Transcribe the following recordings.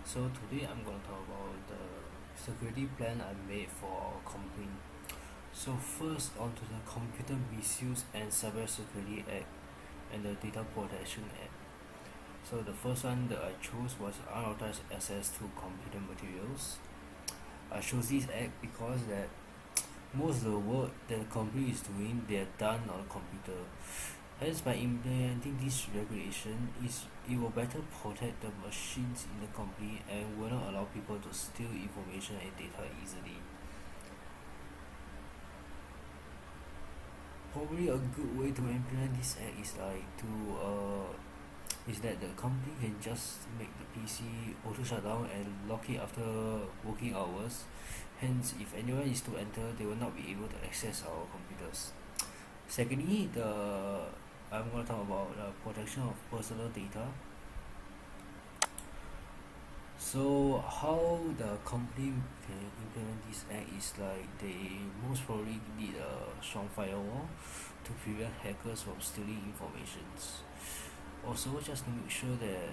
So today I'm going to talk about the security plan I made for our company. So first onto the Computer Misuse and Cybersecurity Act and the Data Protection Act. So the first one that I chose was unauthorized access to computer materials. I chose this act because that most of the work that the company is doing they are done on a computer. Hence, by implementing this regulation, it will better protect the machines in the company and will not allow people to steal information and data easily. Probably a good way to implement this act is is that the company can just make the PC auto shutdown and lock it after working hours. Hence, if anyone is to enter, they will not be able to access our computers. Secondly, the I'm going to talk about the protection of personal data. So how the company can implement this act is like they most probably need a strong firewall to prevent hackers from stealing informations. Also, just to make sure that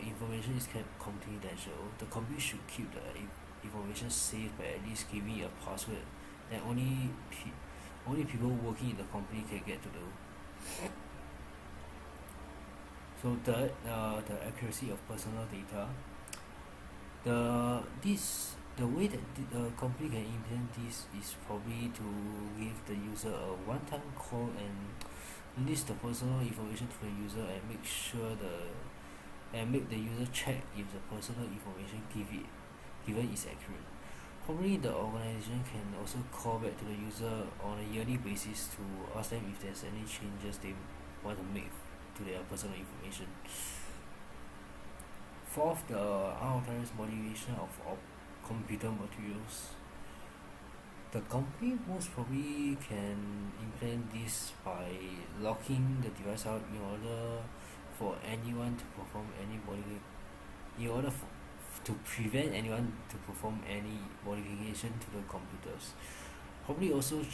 information is kept confidential, the company should keep the information safe by at least giving a password that only people working in the company can get to know. So third, the accuracy of personal data. The way that the company can implement this is probably to give the user a one-time call and list the personal information to the user and make the user check if the personal information given is accurate. Probably the organization can also call back to the user on a yearly basis to ask them if there's any changes they want to make to their personal information. Fourth, the unauthorized modification of computer materials. The company most probably can implement this by locking the device out in order for anyone to perform any in order to prevent anyone to perform any modification to the computers. Probably also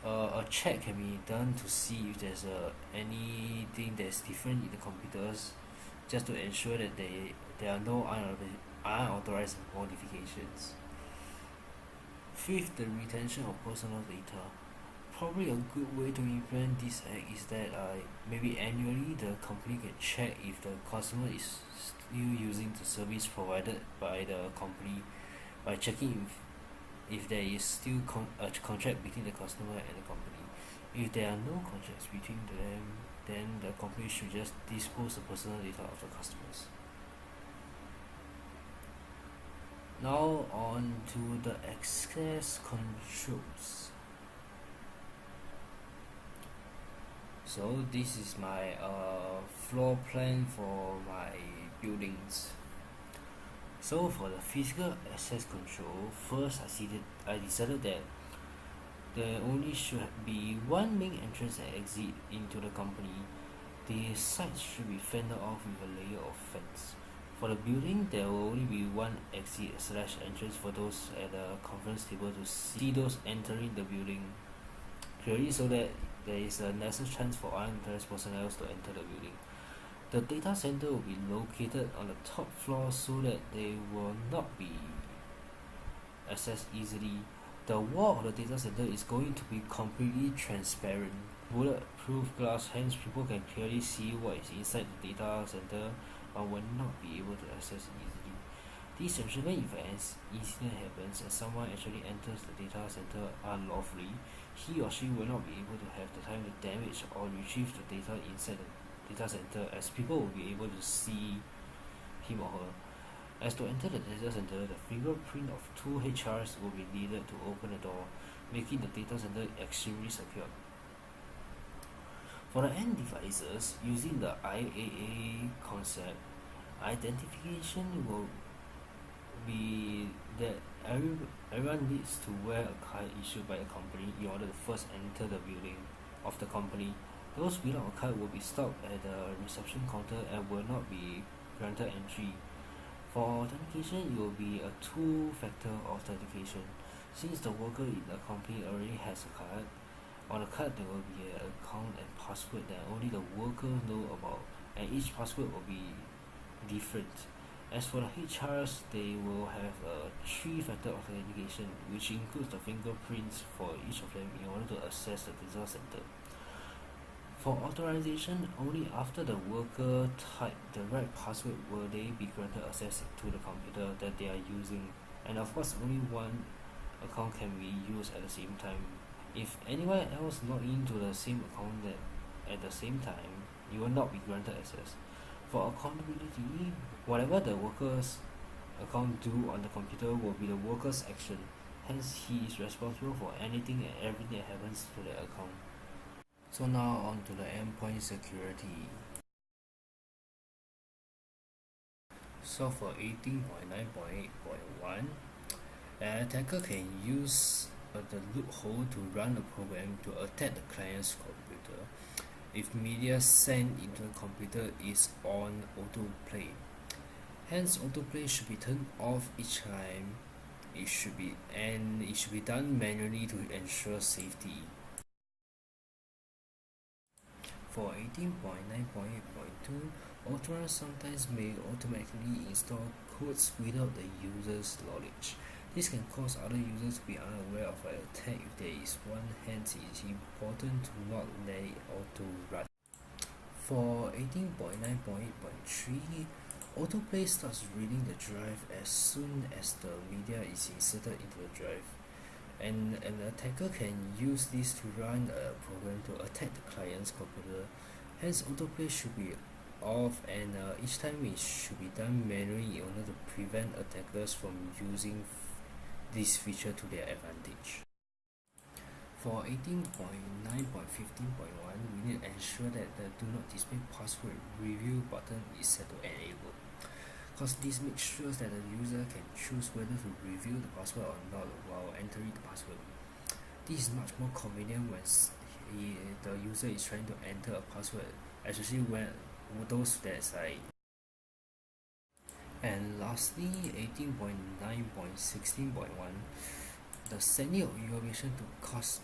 a check can be done to see if there's anything that's different in the computers, just to ensure that there are no unauthorized modifications. Fifth, the retention of personal data. Probably a good way to implement this act is that maybe annually the company can check if the customer is still using the service provided by the company by checking if there is still a contract between the customer and the company. If there are no contracts between them, then the company should just dispose the personal data of the customers. Now on to the access controls. So this is my floor plan for my buildings. So for the physical access control, first I decided that there only should be one main entrance and exit into the company. The site should be fenced off with a layer of fence. For the building, there will only be one exit/entrance for those at the conference table to see those entering the building clearly, so that there is a lesser chance for unauthorized personnel to enter the building. The data center will be located on the top floor so that they will not be accessed easily. The wall of the data center is going to be completely transparent, bulletproof glass, hence people can clearly see what is inside the data center but will not be able to access it easily. This ensures if an incident happens and someone actually enters the data center unlawfully, he or she will not be able to have the time to damage or retrieve the data inside the data center, as people will be able to see him or her. As to enter the data center, the fingerprint of two HRs will be needed to open the door, making the data center extremely secure. For the end devices, using the IAA concept, identification will be that everyone needs to wear a card issued by the company in order to first enter the building of the company. Those without a card will be stopped at the reception counter and will not be granted entry. For authentication, it will be a two-factor authentication. Since the worker in the company already has a card, on the card there will be an account and password that only the worker know about, and each password will be different. As for the HRs, they will have a three-factor authentication, which includes the fingerprints for each of them in order to access the digital center. For authorization, only after the worker type the right password will they be granted access to the computer that they are using. And of course, only one account can be used at the same time. If anyone else log into the same account at the same time, you will not be granted access. For accountability, whatever the worker's account do on the computer will be the worker's action. Hence, he is responsible for anything and everything that happens to the account. So now on to the endpoint security. So for 18.9.8.1, an attacker can use the loophole to run a program to attack the client's computer if media sent into the computer is on autoplay. Hence, autoplay should be turned off each time it should be done manually to ensure safety. For 18.9.8.2, authorized sometimes may automatically install codes without the user's knowledge. This can cause other users to be unaware of an attack if there is one, hence it is important to not let it auto-run. For 18.9.8.3, autoplay starts reading the drive as soon as the media is inserted into the drive, and an attacker can use this to run a program to attack the client's computer. Hence, autoplay should be off, and each time it should be done manually in order to prevent attackers from using this feature to their advantage. For 18.9.15.1, we need to ensure that the Do Not Display Password Review button is set to enable, because this makes sure that the user can choose whether to review the password or not while entering the password. This is much more convenient when the user is trying to enter a password, especially when those that's like. And lastly, 18.9.16.1, the sending of information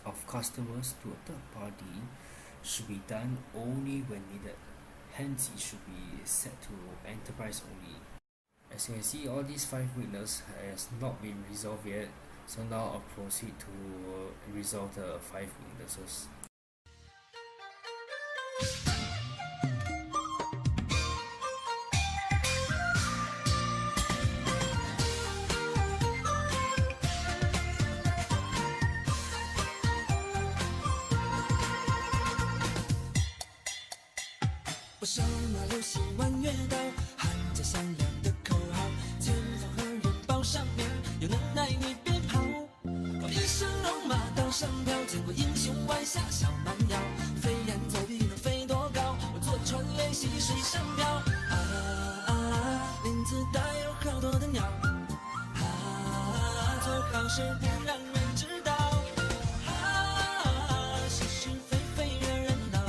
of customers to a third party should be done only when needed. Hence, it should be set to enterprise only. As you can see, all these 5 weaknesses has not been resolved yet. So now I'll proceed to resolve the 5 weaknesses.我手拿流星弯月刀，喊着响亮的口号，前方何人报上名，有能耐你别跑。我一身戎马刀上飘，见过英雄弯下小蛮腰，飞檐走壁能飞多高？我坐船练习水上漂。啊啊啊！林子大有好多的鸟。啊啊！做好事不让人知道。是是非非惹人恼。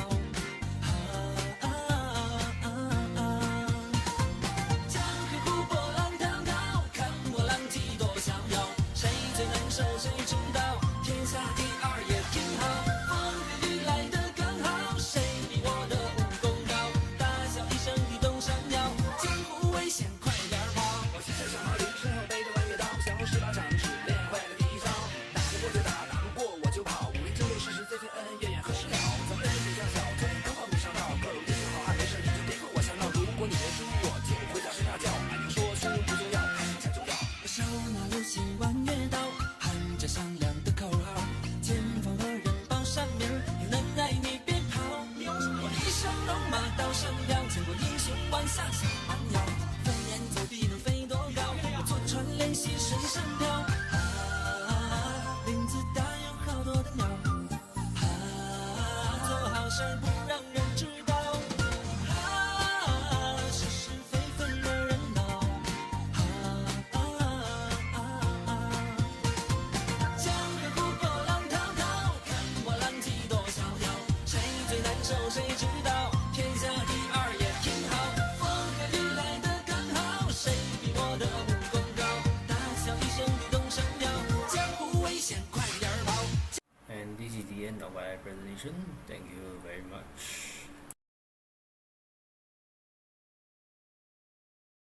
江河湖波浪滔滔，看我浪迹多逍遥。谁最难受谁知道，天下第二也挺好。风和雨来得刚好，谁比我的武功高？大笑一声地动山摇，江湖危险快点跑。我骑着小毛驴，身后背着弯月刀，降龙18掌只练会了第一招。打得过就打，打不过我就跑。武林争斗，世事再见恩，怨言何时了？咱们比较小，昨天刚好遇上道，各路英雄好汉没事你就别和我瞎闹。如果你认输，我就回家睡大觉。爱听说书不重要，还是钱重要。我手拿流星弯月刀，喊着响亮的口号，前方何人报上名，有能耐你别跑。我一身戎马刀上飘，见过英雄弯下小蛮腰，飞檐走壁能飞多高？我坐船练习水上漂。林子大有好多的鸟。做好事不让人知道。是是非非惹人恼。江河湖波浪滔滔，看我浪迹多逍遥。谁最难受谁知道，天下第二也挺好。风和雨来得刚好，谁比我的武功高？大笑一声地动山摇，江湖危险快点跑。And this is the end of our presentation. Thank you very much.